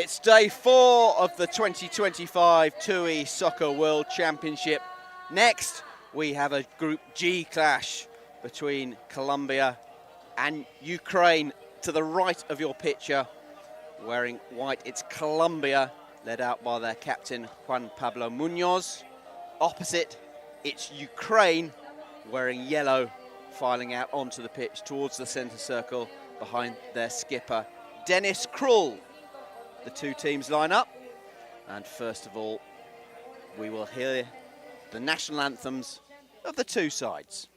It's day 4 of the 2025 TUI Soccer World Championship. Next, we have a Group G clash between Colombia and Ukraine. To the right of your picture, wearing white, it's Colombia, led out by their captain, Juan Pablo Munoz. Opposite, it's Ukraine, wearing yellow, filing out onto the pitch towards the centre circle behind their skipper, Dennis Krul. The two teams line up, and first of all, we will hear the national anthems of the two sides.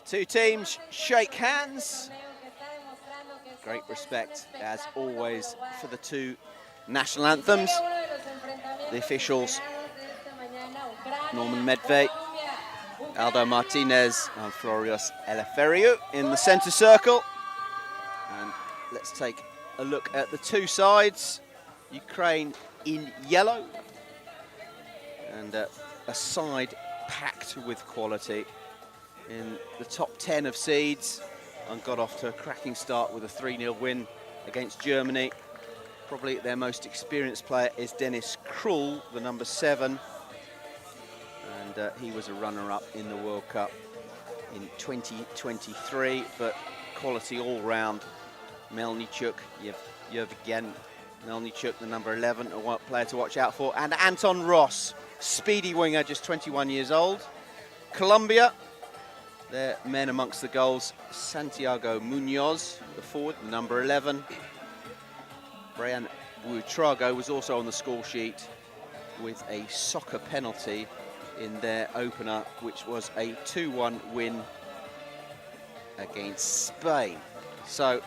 Two teams shake hands. Great respect, as always, for the two national anthems. The officials, Norman Medved, Aldo Martinez and Florios Eleferiou in the centre circle. And let's take a look at the two sides. Ukraine in yellow, and a side packed with quality. In the top 10 of seeds, and got off to a cracking start with a 3-0 win against Germany. Probably their most experienced player is Dennis Krul, the number 7, and he was a runner-up in the World Cup in 2023, but quality all round. Melnichuk, Yevgen Melnichuk, the number 11, a player to watch out for, and Anton Ross, speedy winger, just 21 years old. Colombia, their men amongst the goals, Santiago Munoz, the forward, number 11. Brian Buitrago was also on the score sheet with a soccer penalty in their opener, which was a 2-1 win against Spain. So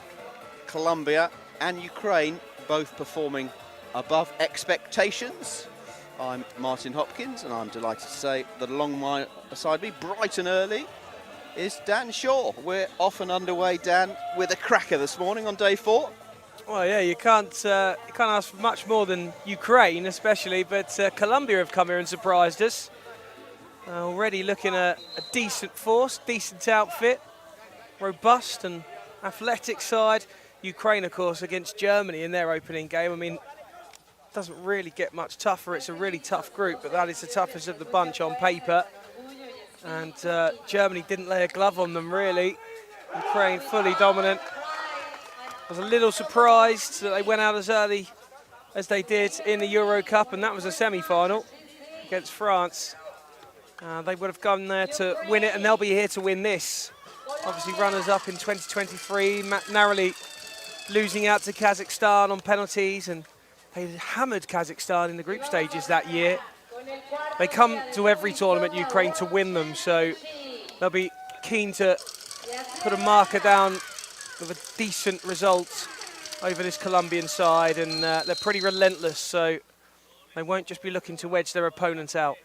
Colombia and Ukraine both performing above expectations. I'm Martin Hopkins, and I'm delighted to say that along my side me, bright and early, is Dan Shaw. We're off and underway, Dan, with a cracker this morning on day 4. Well, yeah, you can't ask for much more than Ukraine, especially, but Colombia have come here and surprised us. Already looking at a decent force, decent outfit, robust and athletic side. Ukraine, of course, against Germany in their opening game. I mean, it doesn't really get much tougher. It's a really tough group, but that is the toughest of the bunch on paper. And Germany didn't lay a glove on them, really. Ukraine fully dominant. I was a little surprised that they went out as early as they did in the Euro Cup, and that was a semi-final against France. They would have gone there to win it, and they'll be here to win this. Obviously runners-up in 2023, narrowly losing out to Kazakhstan on penalties, and they hammered Kazakhstan in the group stages that year. They come to every tournament, Ukraine, to win them, so they'll be keen to put a marker down with a decent result over this Colombian side, and they're pretty relentless, so they won't just be looking to wedge their opponents out.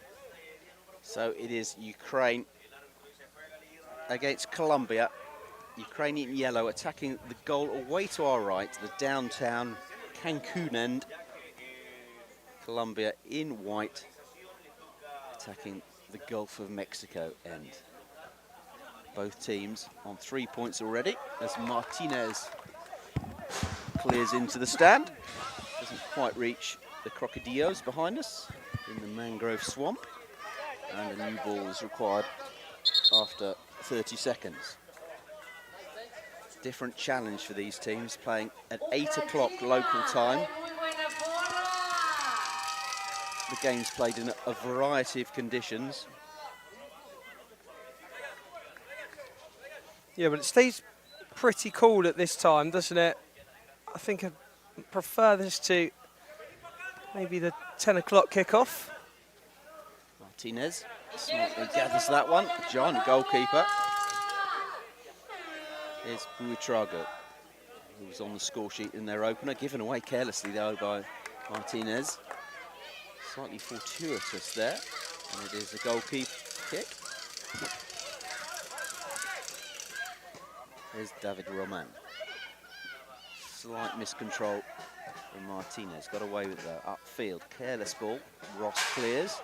So it is Ukraine against Colombia. Ukraine in yellow, attacking the goal away to our right, the downtown Cancun end. Colombia in white, attacking the Gulf of Mexico end. Both teams on 3 points already as Martinez clears into the stand. Doesn't quite reach the crocodillos behind us in the mangrove swamp. And a new ball is required after 30 seconds. Different challenge for these teams, playing at 8 o'clock local time. The game's played in a variety of conditions. Yeah, but it stays pretty cool at this time, doesn't it? I think I prefer this to maybe the 10 o'clock kickoff. Martinez smartly gathers that one. Giant goalkeeper. Here's Buitrago, who was on the score sheet in their opener, given away carelessly though by Martinez. Slightly fortuitous there, and it is a goal kick. Here's David Roman. Slight miscontrol from Martinez. Got away with the upfield. Careless ball. Ross clears.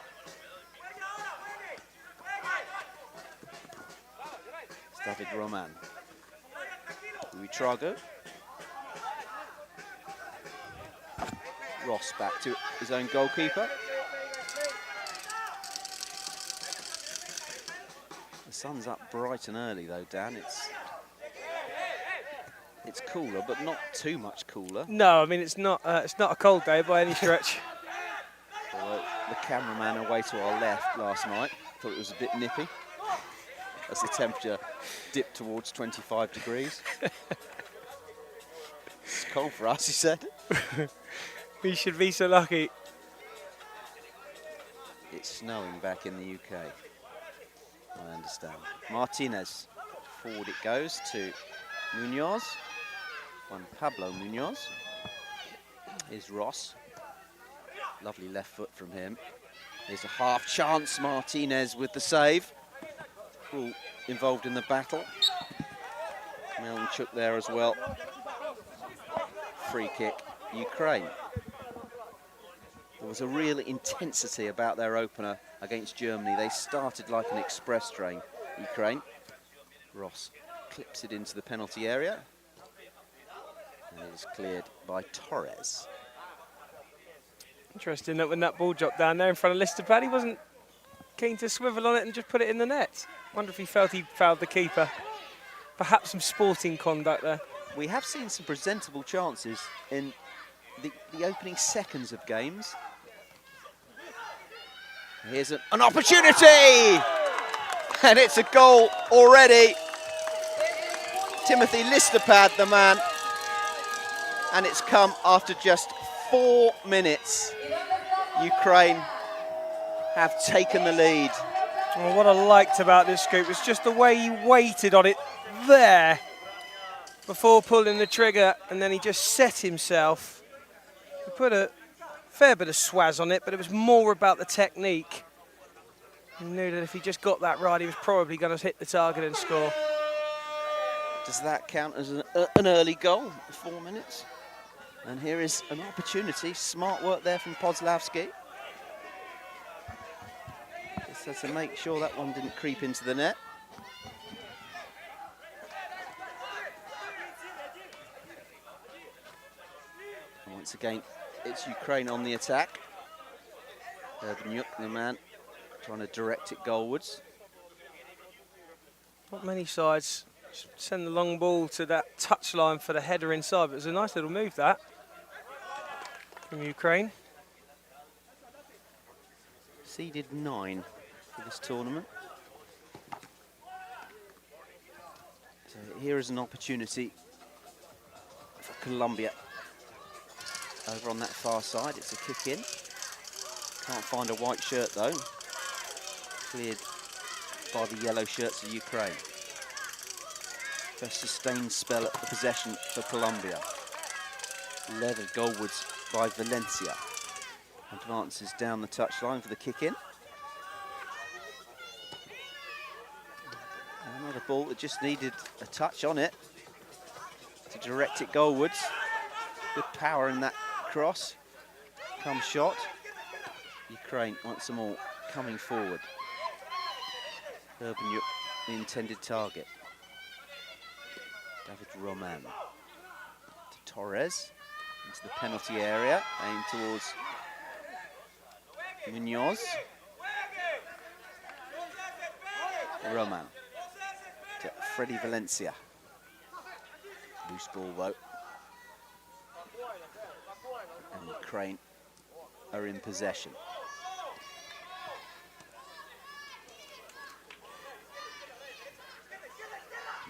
It's David Roman. Buitrago. Ross back to his own goalkeeper. The sun's up bright and early though, Dan. It's cooler, but not too much cooler. No, I mean it's not a cold day by any stretch. Although the cameraman away to our left last night thought it was a bit nippy as the temperature dipped towards 25 degrees. It's cold for us, he said. We should be so lucky. It's snowing back in the UK, I understand. Martinez, forward it goes to Munoz. Juan Pablo Munoz. Here's Ross. Lovely left foot from him. Here's a half chance. Martinez with the save. All involved in the battle. Melnchuk there as well. Free kick, Ukraine. There was a real intensity about their opener against Germany. They started like an express train, Ukraine. Ross clips it into the penalty area. And it is cleared by Torres. Interesting that when that ball dropped down there in front of Listerpad, he wasn't keen to swivel on it and just put it in the net. Wonder if he felt he fouled the keeper. Perhaps some sporting conduct there. We have seen some presentable chances in the opening seconds of games. Here's an opportunity! And it's a goal already. Timothy Listerpad, the man. And it's come after just 4 minutes, Ukraine have taken the lead. Well, what I liked about this scoop was just the way he waited on it there before pulling the trigger, and then he just set himself. He put a fair bit of swaz on it, but it was more about the technique. He knew that if he just got that right, he was probably going to hit the target and score. Does that count as an early goal, 4 minutes? And here is an opportunity. Smart work there from Pozlavsky. Just had to make sure that one didn't creep into the net. And once again, it's Ukraine on the attack. Urbanuk, the man, trying to direct it goalwards. Not many sides send the long ball to that touchline for the header inside, but it was a nice little move that from Ukraine. Seeded 9 for this tournament. So here is an opportunity for Colombia. Over on that far side, it's a kick in. Can't find a white shirt though. Cleared by the yellow shirts of Ukraine. First sustained spell at the possession for Colombia. Leathered goalwards by Valencia. Advances down the touchline for the kick in. Another ball that just needed a touch on it to direct it goalwards. Good power in that cross. Come shot. Ukraine wants them all coming forward. Urbanuk, the intended target. David Roman to Torres into the penalty area, aimed towards Munoz. Roman to Freddy Valencia. Loose ball though. And Ukraine are in possession.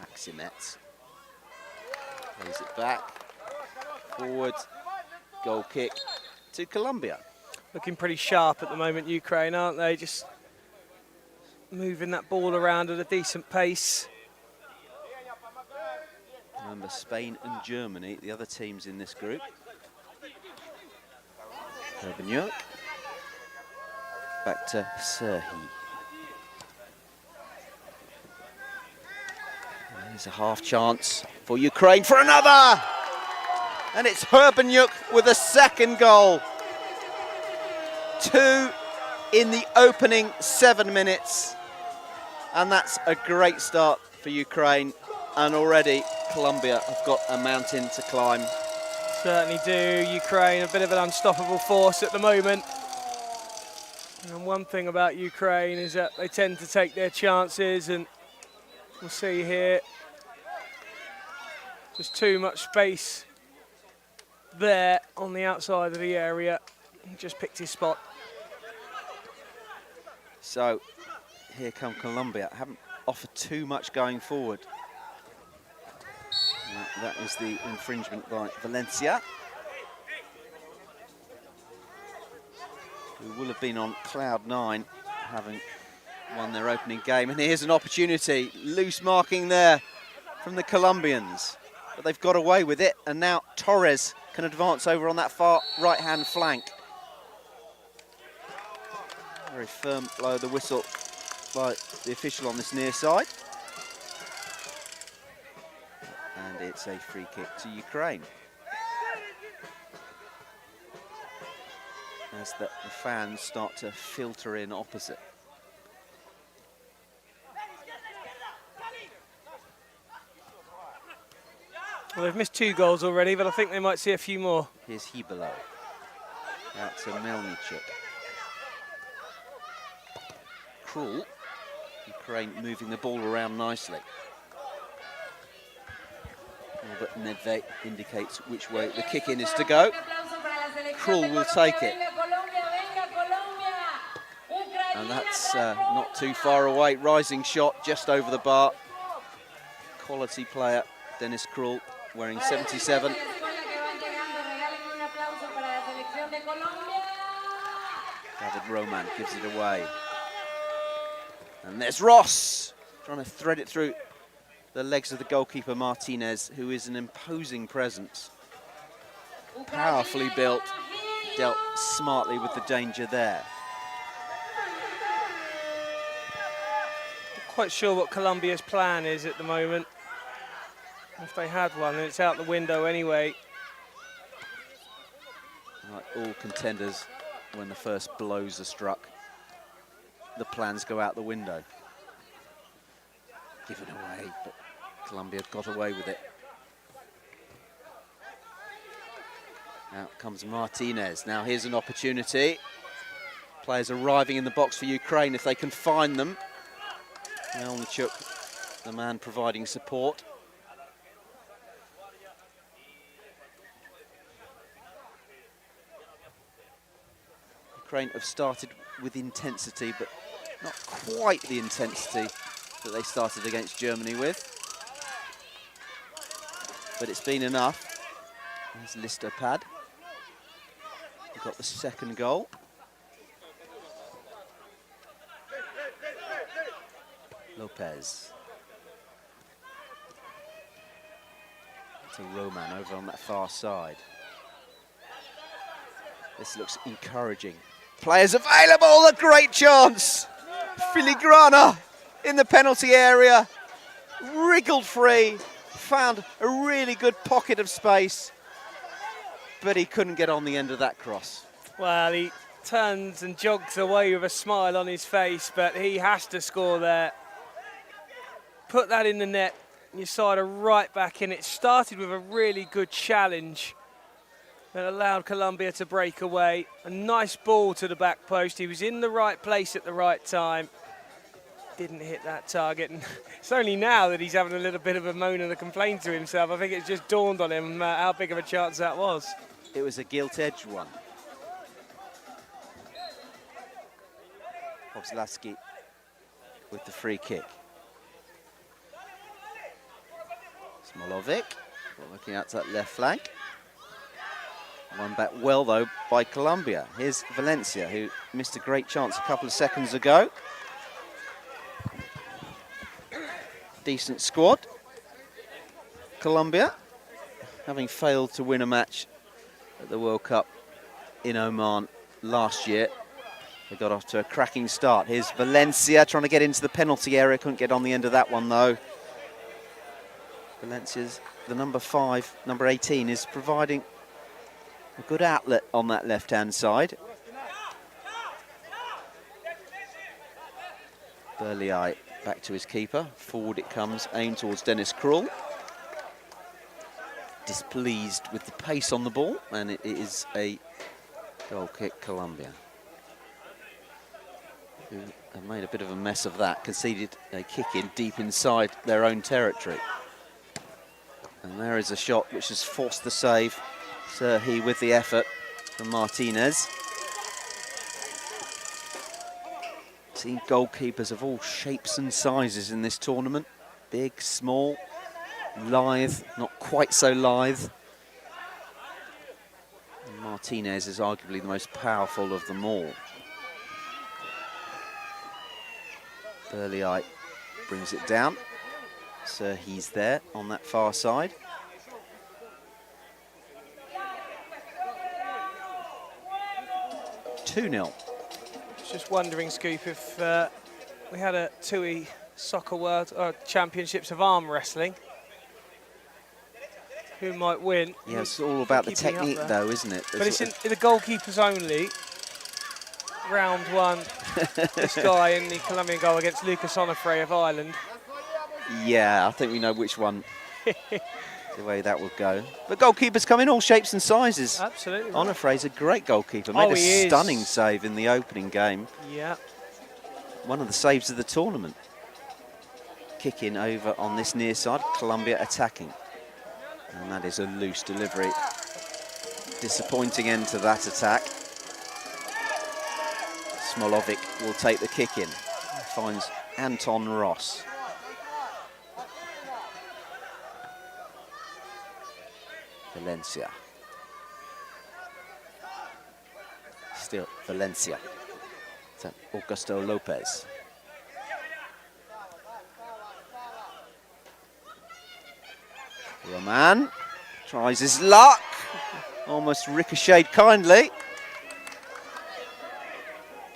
Maximets plays it back, forward, goal kick to Colombia. Looking pretty sharp at the moment, Ukraine, aren't they? Just moving that ball around at a decent pace. Remember, Spain and Germany, the other teams in this group. Urbanuk. Back to Serhi. There's a half chance for Ukraine for another! And it's Urbanuk with a second goal. 2 in the opening 7 minutes. And that's a great start for Ukraine. And already Colombia have got a mountain to climb. Certainly do. Ukraine, a bit of an unstoppable force at the moment. And one thing about Ukraine is that they tend to take their chances, and we'll see here. Just too much space there on the outside of the area. He just picked his spot. So here come Colombia. Haven't offered too much going forward. That is the infringement by Valencia, who will have been on cloud 9, having won their opening game. And here's an opportunity, loose marking there from the Colombians, but they've got away with it. And now Torres can advance over on that far right-hand flank. Very firm blow of the whistle by the official on this near side. And it's a free kick to Ukraine. As the fans start to filter in opposite. Well, they've missed 2 goals already, but I think they might see a few more. Here's Hibalo. Out to Melnichuk. Krul. Ukraine moving the ball around nicely. But Nedved indicates which way the kick-in is to go. Krul will take it. And that's not too far away. Rising shot just over the bar. Quality player, Dennis Krul, wearing 77. Roman gives it away. And there's Ross trying to thread it through the legs of the goalkeeper Martinez, who is an imposing presence. Powerfully built, dealt smartly with the danger there. Not quite sure what Colombia's plan is at the moment. If they had one, then it's out the window anyway. Like all contenders, when the first blows are struck, the plans go out the window. Given away, but Colombia got away with it. Out comes Martinez. Now here's an opportunity. Players arriving in the box for Ukraine if they can find them. Melnichuk, the man providing support. Ukraine have started with intensity, but not quite the intensity that they started against Germany with. But it's been enough. There's Listopad. He got the second goal. Lopez. To Roman over on that far side. This looks encouraging. Players available, a great chance. Filigrana in the penalty area, wriggled free, found a really good pocket of space, but he couldn't get on the end of that cross. Well, he turns and jogs away with a smile on his face, but he has to score there. Put that in the net, your side are right back in. It started with a really good challenge that allowed Colombia to break away. A nice ball to the back post. He was in the right place at the right time. Didn't hit that target. And it's only now that he's having a little bit of a moan and a complaint to himself. I think it's just dawned on him how big of a chance that was. It was a gilt-edged one. Kozlowski with the free kick. Smolovic looking out to that left flank. Won back well, though, by Colombia. Here's Valencia, who missed a great chance a couple of seconds ago. Decent squad. Colombia, having failed to win a match at the World Cup in Oman last year, they got off to a cracking start. Here's Valencia trying to get into the penalty area. Couldn't get on the end of that one, though. Valencia's, the number 5, number 18, is providing a good outlet on that left-hand side. Burley back to his keeper. Forward it comes, aimed towards Dennis Krul. Displeased with the pace on the ball, and it is a goal kick, Colombia, who have made a bit of a mess of that, conceded a kick in deep inside their own territory. And there is a shot which has forced the save. Serhi with the effort from Martinez. Seen goalkeepers of all shapes and sizes in this tournament. Big, small, lithe, not quite so lithe. And Martinez is arguably the most powerful of them all. Burley brings it down. Serhi's there on that far side. Just wondering, Scoop, if we had a TUI Soccer World Championships of Arm Wrestling, who might win? Yeah, it's all about the technique, though, isn't it? But it's in the goalkeepers only. Round 1, this guy in the Colombian goal against Lucas Onofre of Ireland. Yeah, I think we know which one, the way that would go. But goalkeepers come in all shapes and sizes. Absolutely. Onofre's a great goalkeeper. Made a stunning save in the opening game. Yeah. One of the saves of the tournament. Kick in over on this near side, Colombia attacking. And that is a loose delivery. Disappointing end to that attack. Smolovic will take the kick in. Finds Anton Ross. Valencia. Still Valencia. to Augusto Lopez. Roman tries his luck, almost ricocheted kindly.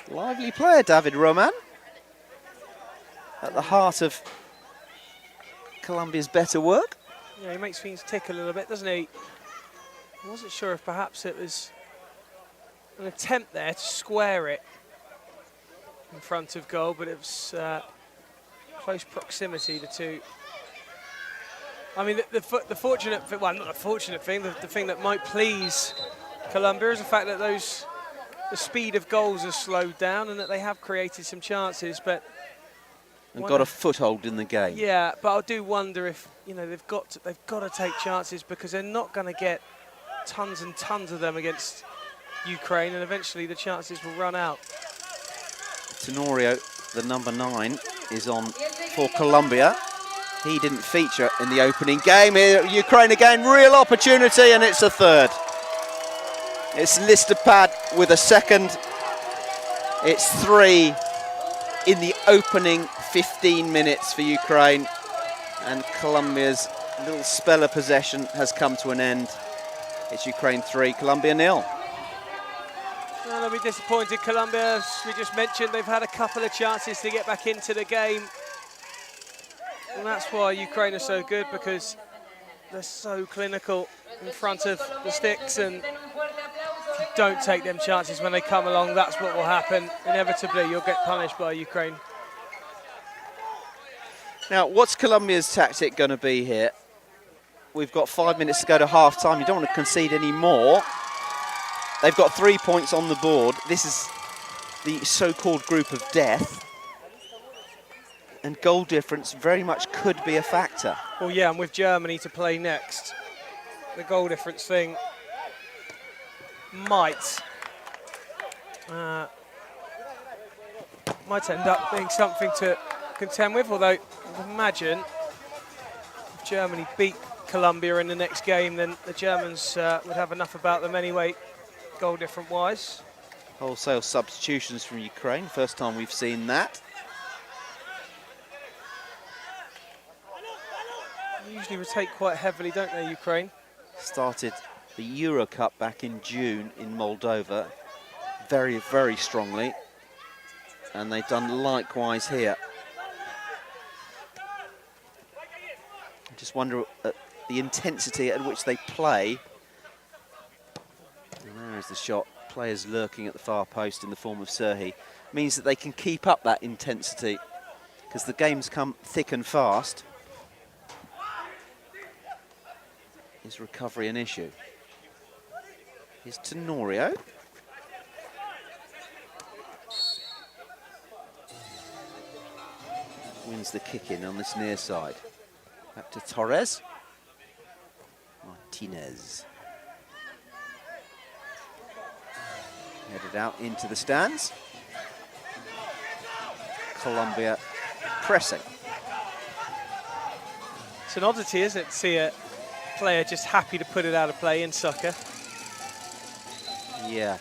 Lively player, David Roman. At the heart of Colombia's better work. Yeah, he makes things tick a little bit, doesn't he? I wasn't sure if perhaps it was an attempt there to square it in front of goal, but it was close proximity, the two. I mean, the fortunate, well, not the fortunate thing, the thing that might please Colombia is the fact that the speed of goals has slowed down and that they have created some chances, but and got a foothold in the game. Yeah, but I do wonder if, you know, they've got to take chances, because they're not going to get tons and tons of them against Ukraine, and eventually the chances will run out. Tenorio, the number 9, is on for Colombia. He didn't feature in the opening game. Here, Ukraine again, real opportunity, and it's a third. It's Listopad with a second. It's 3 in the opening 15 minutes for Ukraine, and Colombia's little spell of possession has come to an end. It's Ukraine 3, Colombia 0. Well, they'll be disappointed. Colombia, as we just mentioned, they've had a couple of chances to get back into the game. And that's why Ukraine are so good, because they're so clinical in front of the sticks, and if you don't take them chances when they come along, that's what will happen. Inevitably, you'll get punished by Ukraine. Now, what's Colombia's tactic going to be here? We've got 5 minutes to go to half-time. You don't want to concede any more. They've got 3 points on the board. This is the so-called group of death. And goal difference very much could be a factor. Well, yeah, and with Germany to play next, the goal difference thing might end up being something to contend with, although I imagine if Germany beat Colombia in the next game, then the Germans would have enough about them anyway, goal different wise. Wholesale substitutions from Ukraine, first time we've seen that. They usually rotate quite heavily, don't they, Ukraine? Started the Euro Cup back in June in Moldova very, very strongly, and they've done likewise here. I just wonder at the intensity at which they play. And there is the shot. Players lurking at the far post in the form of Serhi. Means that they can keep up that intensity, because the games come thick and fast. Is recovery an issue? Here's Tenorio. Wins the kick in on this near side. Back to Torres. Martinez. Headed out into the stands. Colombia pressing. It's an oddity, isn't it, to see a player just happy to put it out of play in soccer. Yeah.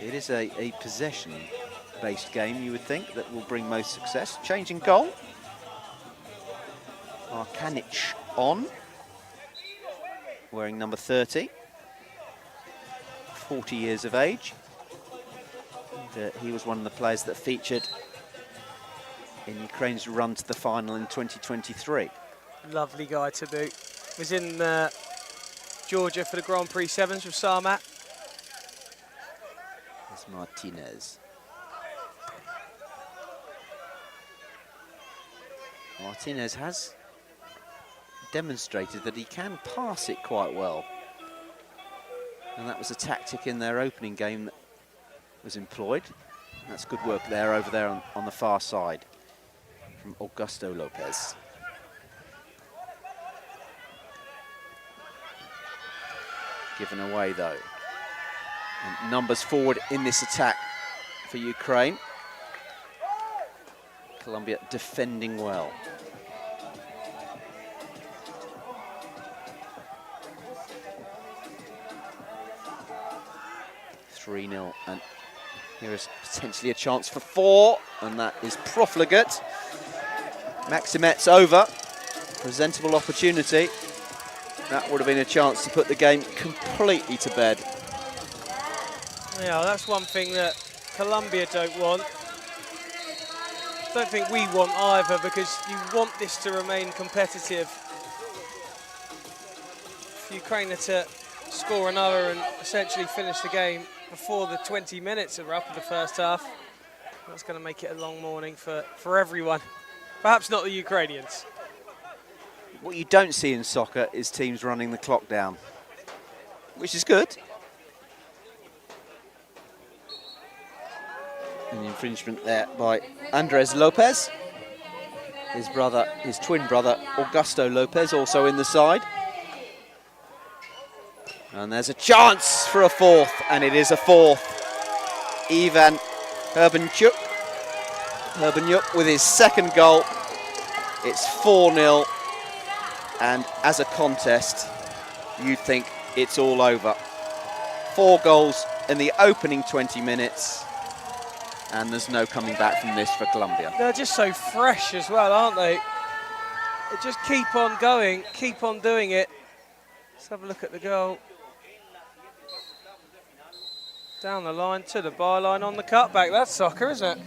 It is a possession-based game, you would think, that will bring most success. Changing goal. Arkanic on. Wearing number 30. 40 years of age. And, he was one of the players that featured in Ukraine's run to the final in 2023. Lovely guy to boot. Was in Georgia for the Grand Prix Sevens with Sarmat. There's Martinez. Martinez has demonstrated that he can pass it quite well. And that was a tactic in their opening game that was employed. That's good work there, over there on the far side from Augusto Lopez. Given away though. And numbers forward in this attack for Ukraine. Colombia defending well. 3-0, and here is potentially a chance for 4, and that is profligate. Maximet's over. Presentable opportunity. That would have been a chance to put the game completely to bed. Yeah, that's one thing that Colombia don't want. Don't think we want either, because you want this to remain competitive. If Ukraine are to score another and essentially finish the game before the 20 minutes are up in the first half, that's going to make it a long morning for everyone. Perhaps not the Ukrainians. What you don't see in soccer is teams running the clock down, which is good. An infringement there by Andres Lopez. His brother, his twin brother, Augusto Lopez, also in the side. And there's a chance for a 4th, and it is a 4th. Ivan Herbenchuk with his 2nd goal. It's 4-0, and as a contest, you'd think it's all over. 4 goals in the opening 20 minutes, and there's no coming back from this for Colombia. They're just so fresh as well, aren't they? They just keep on going, keep on doing it. Let's have a look at the goal. Down the line to the byline on the cutback. That's soccer, isn't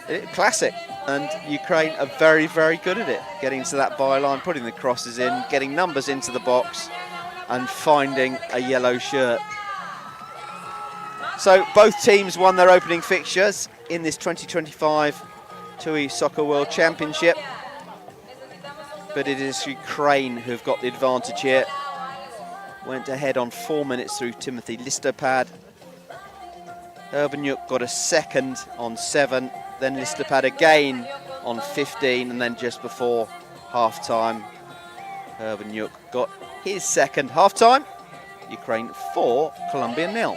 it? Classic. And Ukraine are very, very good at it. Getting to that byline, putting the crosses in, getting numbers into the box, and finding a yellow shirt. So both teams won their opening fixtures in this 2025 TUI Soccer World Championship. But it is Ukraine who've got the advantage here. Went ahead on 4 minutes through Timothy Listopad. Herbenchuk got a 2nd on 7, then Listopad again on 15, and then just before half-time, Herbenchuk got his 2nd. Half-time, Ukraine 4, Colombia 0.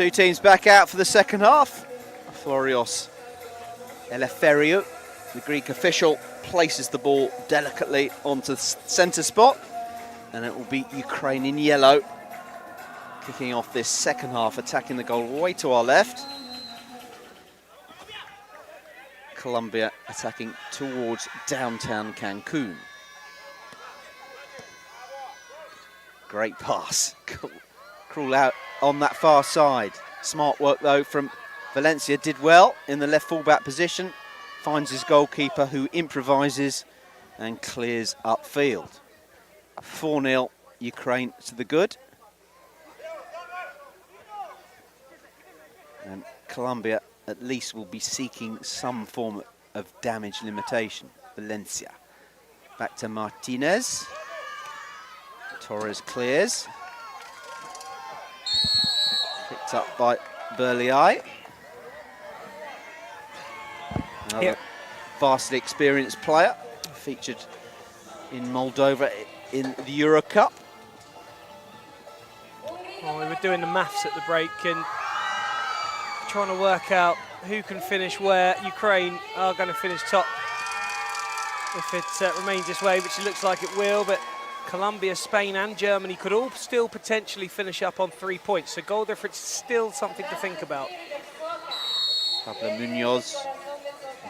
Two teams back out for the second half. Florios Eleftheriou, the Greek official, places the ball delicately onto the centre spot, and it will be Ukraine in yellow, kicking off this second half, attacking the goal way to our left. Colombia attacking towards downtown Cancun. Great pass. Crawl out on that far side. Smart work though from Valencia. Did well in the left fullback position. Finds his goalkeeper who improvises and clears upfield. 4-0 Ukraine to the good. And Colombia at least will be seeking some form of damage limitation. Valencia. Back to Martinez. Torres clears. Picked up by Berliai. Another vastly experienced player. Featured in Moldova in the Euro Cup. Well, we were doing the maths at the break and trying to work out who can finish where. Ukraine are going to finish top if it remains this way, which it looks like it will, but Colombia, Spain and Germany could all still potentially finish up on 3 points, so goal difference is still something to think about. Pablo Munoz,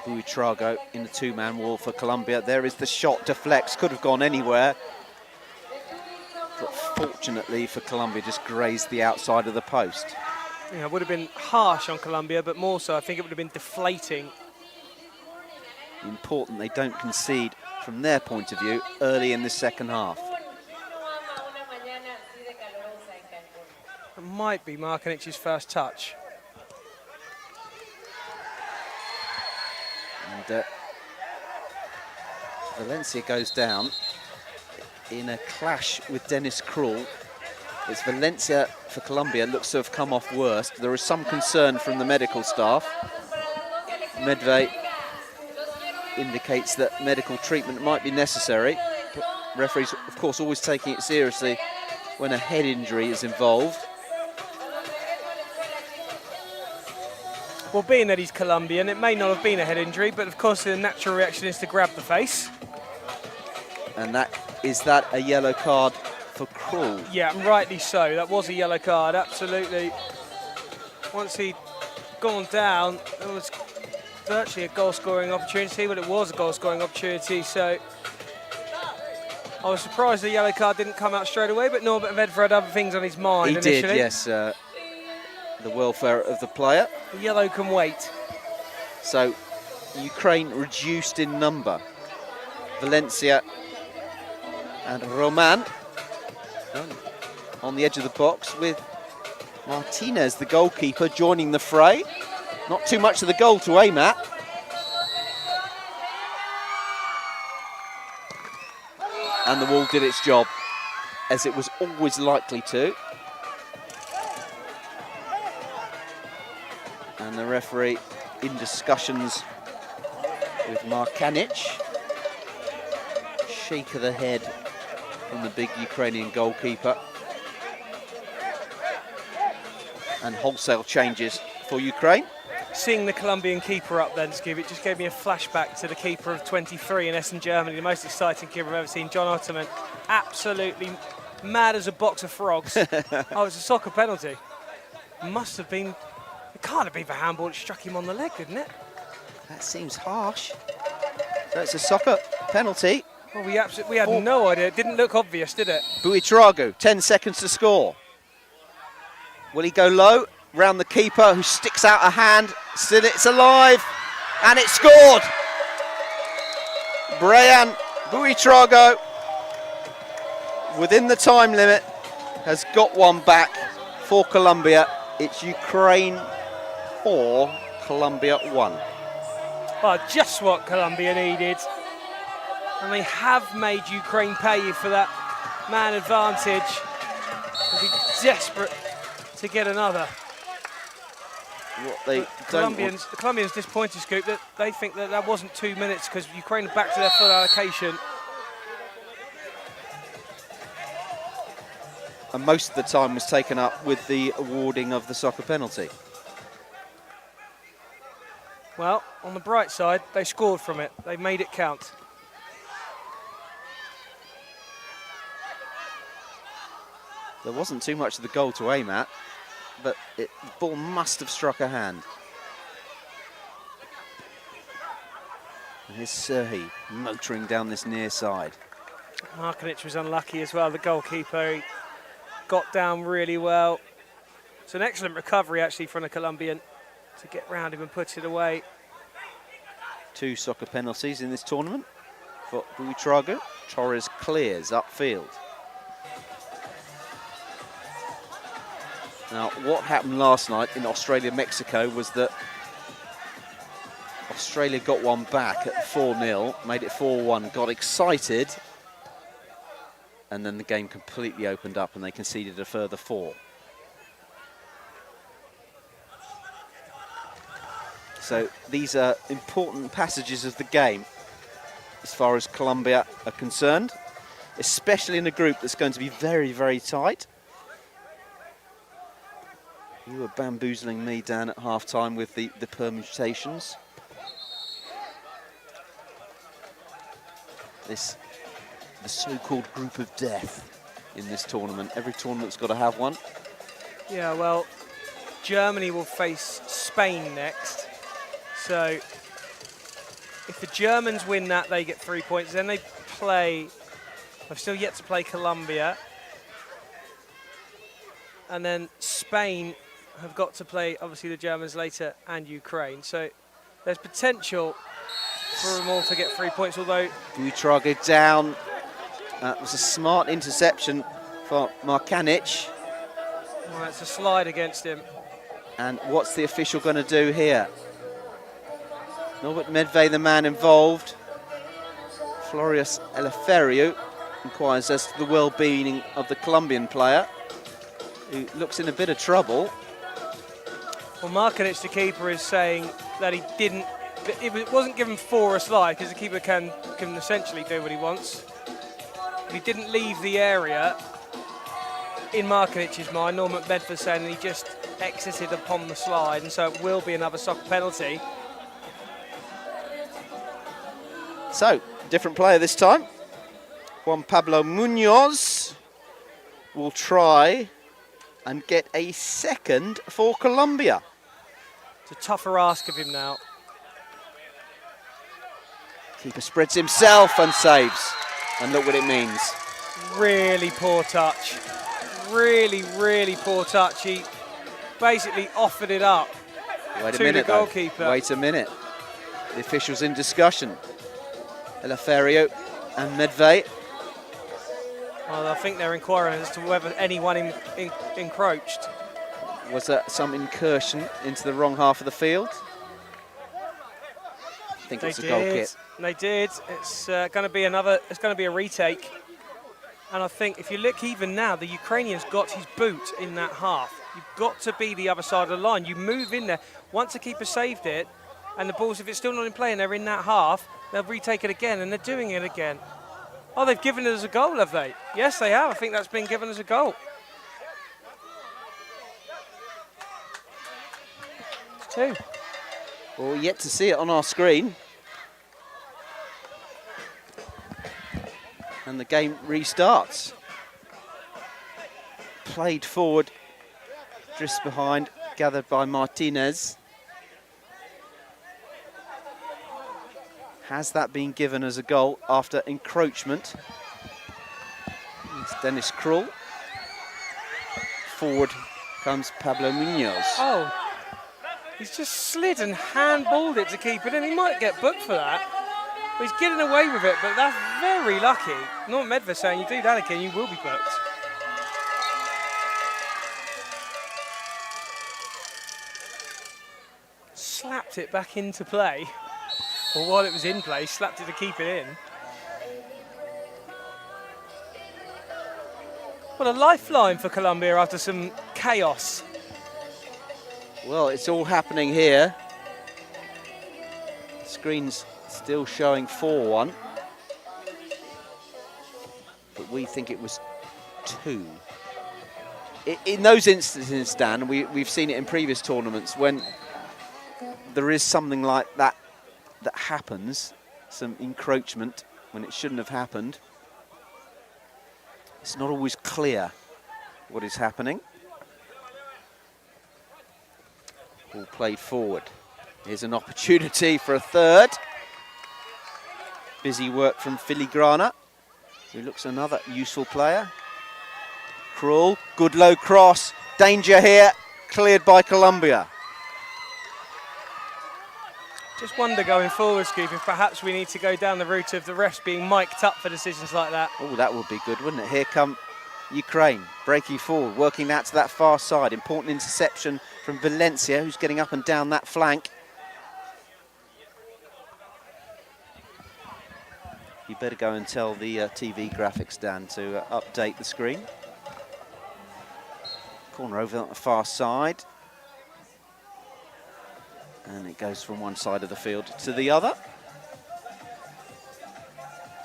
Buitrago in the two-man wall for Colombia. There is the shot, deflects, could have gone anywhere, but fortunately for Colombia just grazed the outside of the post. Yeah, it would have been harsh on Colombia, but more so I think it would have been deflating. Important they don't concede from their point of view early in the second half. It might be Markinic's first touch. And Valencia goes down in a clash with Dennis Krul. It's Valencia for Colombia, looks to have come off worst. There is some concern from the medical staff. Medved indicates that medical treatment might be necessary. But referees, of course, always taking it seriously when a head injury is involved. Well, being that he's Colombian, it may not have been a head injury, but of course the natural reaction is to grab the face. And is that a yellow card for Krul? Yeah, rightly so. That was a yellow card, absolutely. Once he'd gone down, it was virtually a goal-scoring opportunity, but it was a goal-scoring opportunity, so I was surprised the yellow card didn't come out straight away, but Norbert Vedra had other things on his mind initially. He did, yes. The welfare of the player. The yellow can wait. So Ukraine reduced in number. Valencia and Roman on the edge of the box with Martinez, the goalkeeper, joining the fray. Not too much of the goal to aim at. And the wall did its job, as it was always likely to. And the referee in discussions with Markanic. Shake of the head from the big Ukrainian goalkeeper. And wholesale changes for Ukraine. Seeing the Colombian keeper up then, Skip, it just gave me a flashback to the keeper of 23 in Essen, Germany, the most exciting keeper I've ever seen, John Otterman. Absolutely mad as a box of frogs. Oh, it's a soccer penalty. Must have been, it can't have been for handball, it struck him on the leg, didn't it? That seems harsh. So it's a soccer penalty. Well, we had no idea. It didn't look obvious, did it? Buitrago, 10 seconds to score. Will he go low? Round the keeper who sticks out a hand. Still it's alive. And it's scored. Brian Buitrago, within the time limit, has got one back for Colombia. It's Ukraine 4, Colombia 1. Well, just what Colombia needed. And they have made Ukraine pay for that man advantage. They'll be desperate to get another. What they the Colombians disappointed, Scoop, that they think that wasn't 2 minutes because Ukraine are back to their full allocation. and most of the time was taken up with the awarding of the soccer penalty. Well, on the bright side, they scored from it. They made it count. There wasn't too much of the goal to aim at, but the ball must have struck a hand. And here's Serhi motoring down this near side. Markovic was unlucky as well, the goalkeeper. He got down really well. It's an excellent recovery, actually, from the Colombian to get round him and put it away. 2 soccer penalties in this tournament for Buitrago. Torres clears upfield. Now, what happened last night in Australia-Mexico was that Australia got one back at 4-0, made it 4-1, got excited, and then the game completely opened up and they conceded a further 4. So these are important passages of the game as far as Colombia are concerned, especially in a group that's going to be very, very tight. You were bamboozling me, Dan, at half-time with the permutations. The so-called group of death in this tournament. Every tournament's got to have one. Yeah, well, Germany will face Spain next. So if the Germans win that, they get 3 points. Then they play, they've still yet to play Colombia. And then Spain have got to play, obviously, the Germans later and Ukraine. So there's potential for them all to get 3 points, although... Buitrago down. That was a smart interception for Markanic. Well, it's a slide against him. And what's the official going to do here? Norbert Medved, the man involved. Florius Eleferiu inquires as to the well-being of the Colombian player, who looks in a bit of trouble. Well, Markanic, the keeper, is saying that he didn't... It wasn't given for a slide, because the keeper can essentially do what he wants. But he didn't leave the area. In Markanic's mind, Norbert Medved saying that he just exited upon the slide, and so it will be another soccer penalty. So, different player this time. Juan Pablo Munoz will try and get a second for Colombia. It's a tougher ask of him now. Keeper spreads himself and saves. And look what it means. Really poor touch. Really, really poor touch. He basically offered it up Wait a to minute, the goalkeeper. Wait a minute. The officials in discussion. Eleferiu and Medved. Well, I think they're inquiring as to whether anyone encroached. Was that some incursion into the wrong half of the field? I think it's a goal kick. They did. It's going to be another. It's going to be a retake. And I think if you look even now, the Ukrainian's got his boot in that half. You've got to be the other side of the line. You move in there. Once the keeper saved it, and the balls, if it's still not in play and they're in that half, they'll retake it again, and they're doing it again. Oh, they've given it as a goal, have they? Yes, they have. I think that's been given as a goal. It's 2. Well, yet to see it on our screen. And the game restarts. Played forward, drifts behind, gathered by Martinez. Has that been given as a goal after encroachment? It's Dennis Krull. Forward comes Pablo Munoz. Oh, he's just slid and handballed it to keep it in. He might get booked for that. But he's getting away with it, but that's very lucky. Not Medved saying you do that again, you will be booked. Slapped it back into play. Or while it was in play, slapped it to keep it in. What a lifeline for Colombia after some chaos. Well, it's all happening here. The screen's still showing 4-1. But we think it was 2. in those instances, Dan, we've seen it in previous tournaments, when there is something like that that happens, some encroachment when it shouldn't have happened. It's not always clear what is happening. Ball played forward. Here's an opportunity for a third. Busy work from Filigrana, who looks another useful player. Krul, good low cross. Danger here, cleared by Colombia. Just wonder going forward, Scoop, if perhaps we need to go down the route of the refs being mic'd up for decisions like that. Oh, that would be good, wouldn't it? Here come Ukraine, breaking forward, working that to that far side. Important interception from Valencia, who's getting up and down that flank. You better go and tell the TV graphics, Dan, to update the screen. Corner over on the far side. And it goes from one side of the field to the other.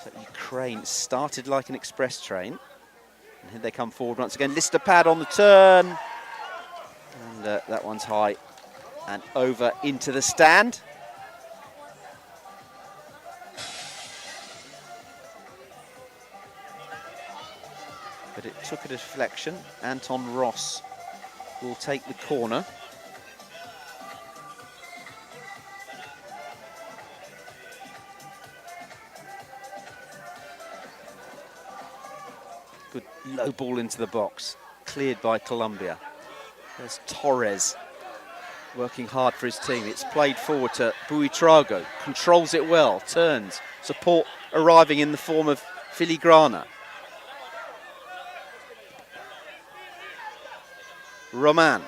So Ukraine started like an express train. And here they come forward once again. Lister pad on the turn. And that one's high and over into the stand. But it took a deflection. Anton Ross will take the corner. Good low ball into the box, cleared by Colombia. There's Torres working hard for his team. It's played forward to Buitrago, controls it well, turns, support arriving in the form of Filigrana. Roman.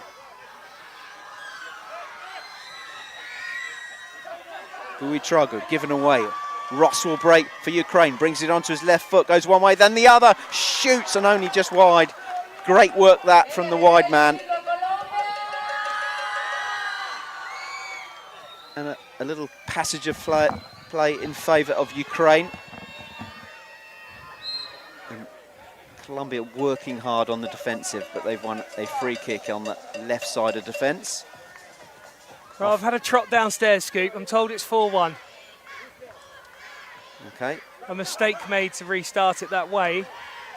Buitrago given away. Ross will break for Ukraine, brings it onto his left foot, goes one way, then the other, shoots and only just wide. Great work that from the wide man. And a little passage of play in favour of Ukraine. And Colombia working hard on the defensive, but they've won a free kick on the left side of defence. Well, I've had a trot downstairs, Scoop. I'm told it's 4-1. Okay. A mistake made to restart it that way,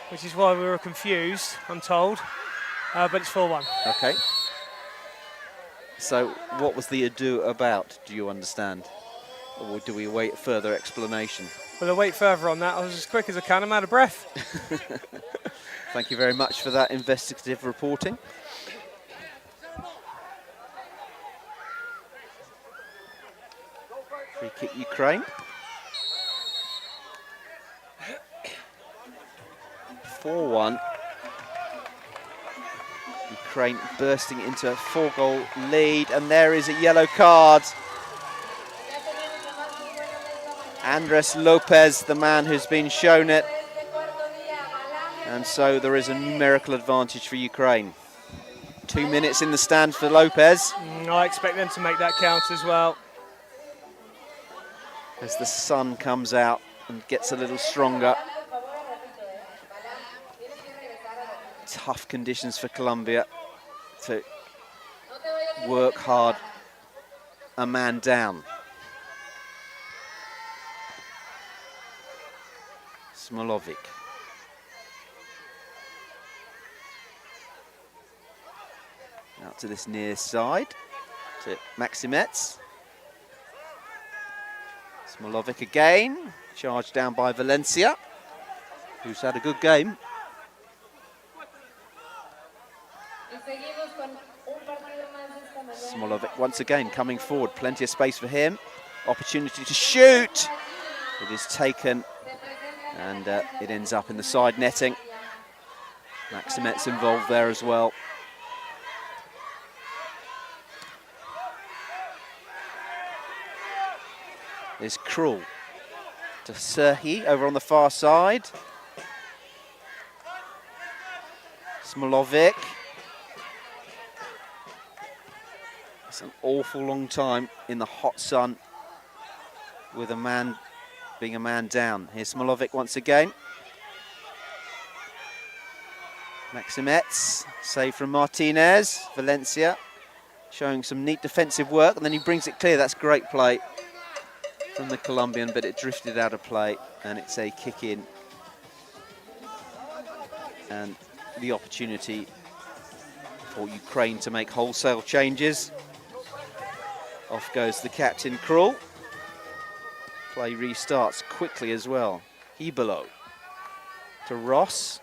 which is why we were confused, I'm told. But it's 4-1. Okay. So what was the ado about, do you understand? Or do we await further explanation? Well, I'll wait further on that. I was as quick as I can. I'm out of breath. Thank you very much for that investigative reporting. Free kick Ukraine. 4-1. Ukraine bursting into a 4-goal lead, and there is a yellow card. Andres Lopez, the man who's been shown it. And so there is a numerical advantage for Ukraine. 2 minutes in the stand for Lopez. I expect them to make that count as well. As the sun comes out and gets a little stronger. Tough conditions for Colombia to work hard a man down. Smolovic. Out to this near side to Maximets. Smolovic again, charged down by Valencia, who's had a good game. Smolovic once again coming forward, plenty of space for him. Opportunity to shoot. It is taken and it ends up in the side netting. Maximets involved there as well. There's Krul to Serhi over on the far side. Smolovic. It's an awful long time in the hot sun with a man being a man down. Here's Smolovic once again. Maximets, save from Martinez. Valencia showing some neat defensive work, and then he brings it clear. That's great play from the Colombian, but it drifted out of play, and it's a kick in. And the opportunity for Ukraine to make wholesale changes. Off goes the captain, Krul. Play restarts quickly as well. Hibalo to Ross.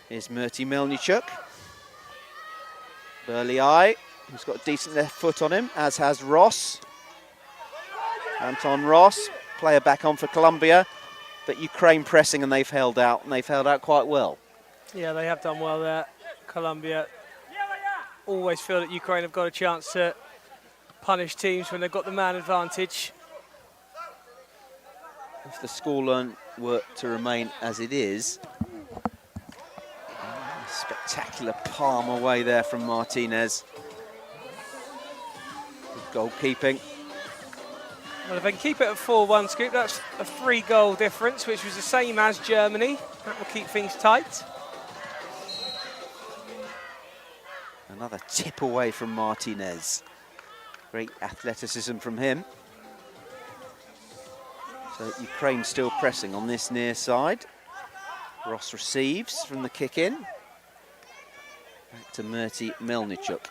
Here's Murti Melnichuk. Burley Eye, who's got a decent left foot on him, as has Ross. Anton Ross, player back on for Colombia, but Ukraine pressing, and they've held out, and they've held out quite well. Yeah, they have done well there. Colombia always feel that Ukraine have got a chance to punish teams when they've got the man advantage. If the scoreline were to remain as it is, spectacular palm away there from Martinez. Good goalkeeping. Well, if they can keep it at 4-1, Scoop, that's a 3-goal difference, which was the same as Germany. That will keep things tight. Another tip away from Martinez. Great athleticism from him. So Ukraine still pressing on this near side. Ross receives from the kick in. Back to Murti Melnichuk.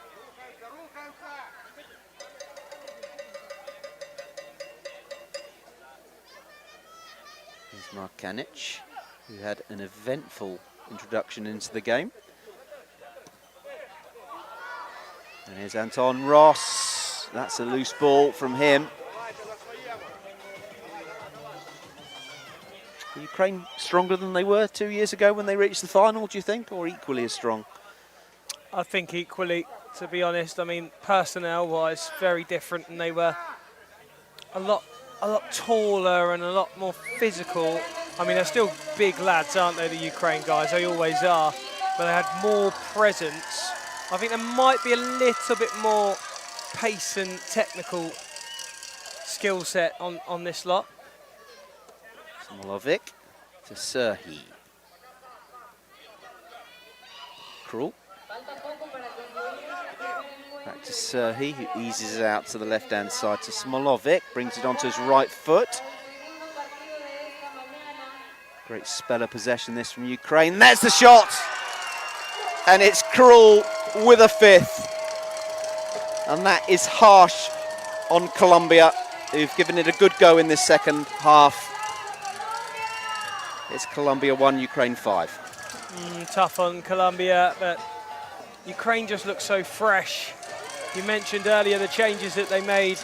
Here's Markanic, who had an eventful introduction into the game. And here's Anton Ross. That's a loose ball from him. Are Ukraine stronger than they were 2 years ago when they reached the final, do you think, or equally as strong? I think equally, to be honest. I mean, personnel-wise, very different, and they were a lot taller and a lot more physical. I mean, they're still big lads, aren't they, the Ukraine guys? They always are, but they had more presence. I think there might be a little bit more pace and technical skill set on this lot. Smolovic to Serhi. Krul. Back to Serhi, who eases out to the left-hand side to Smolovic. Brings it onto his right foot. Great spell of possession this from Ukraine. There's the shot! And it's Krul with a fifth. And that is harsh on Colombia, who've given it a good go in this second half. It's Colombia 1, Ukraine 5. Tough on Colombia, but Ukraine just looks so fresh. You mentioned earlier the changes that they made.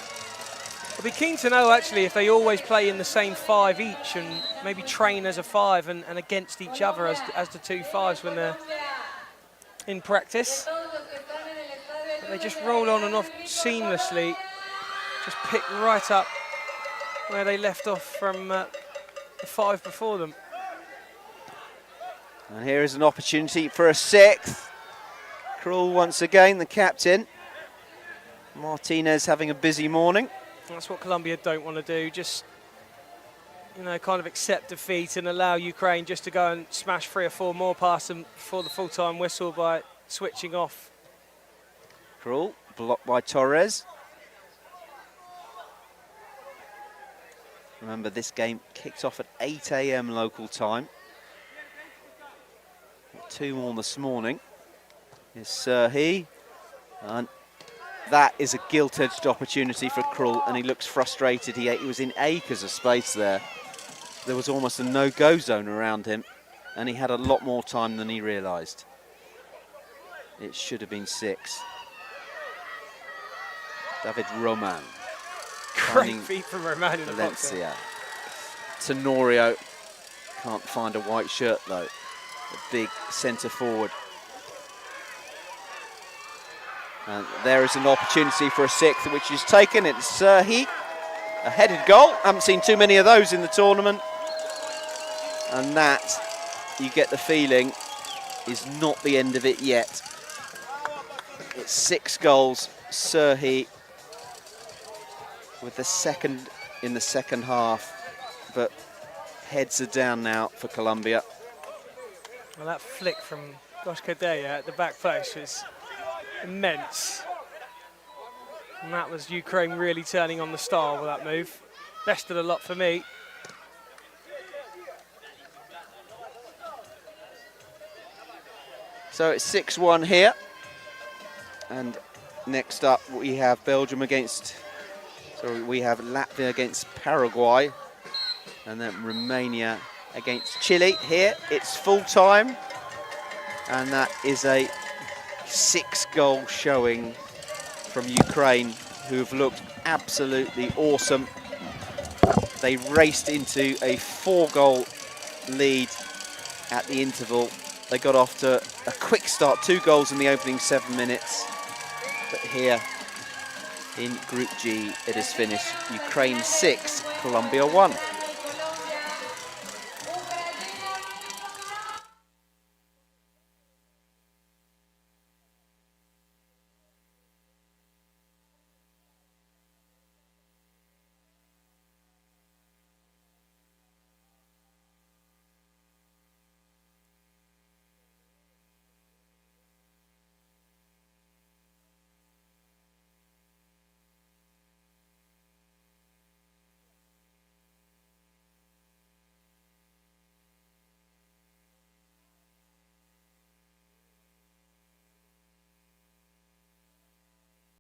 I'd be keen to know, actually, if they always play in the same 5 each and maybe train as a 5 and against each other as the 2 5s when they're in practice. But they just roll on and off seamlessly, just pick right up where they left off from the 5 before them. And here is an opportunity for a 6th. Krul once again, the captain. Martinez having a busy morning. That's what Colombia don't want to do, just, you know, kind of accept defeat and allow Ukraine just to go and smash 3 or 4 more past them before the full-time whistle by switching off. Krul, blocked by Torres. Remember, this game kicked off at 8 AM local time. 2 more this morning. Here's Serhi. And that is a gilt-edged opportunity for Krul, and he looks frustrated. He was in acres of space there. There was almost a no-go zone around him, and he had a lot more time than he realised. It should have been 6. David Roman. Great feat from Roman in the box. Valencia. Tenorio can't find a white shirt, though. A big centre forward. And there is an opportunity for a 6th, which is taken. It's Serhi, a headed goal. Haven't seen too many of those in the tournament. And that, you get the feeling, is not the end of it yet. It's 6 goals. Serhi with the 2nd in the second half. But heads are down now for Colombia. Well, that flick from Goshkadeya at the back post was immense. And that was Ukraine really turning on the star with that move. Best of the lot for me. So it's 6-1 here. And next up we have Belgium against, sorry, we have Latvia against Paraguay. And then Romania against Chile. Here it's full time. And that is a 6-goal showing from Ukraine, who have looked absolutely awesome. They raced into a 4-goal lead at the interval. They got off to a quick start, 2 goals in the opening 7 minutes. But here in Group G, it is finished. Ukraine 6, Colombia 1.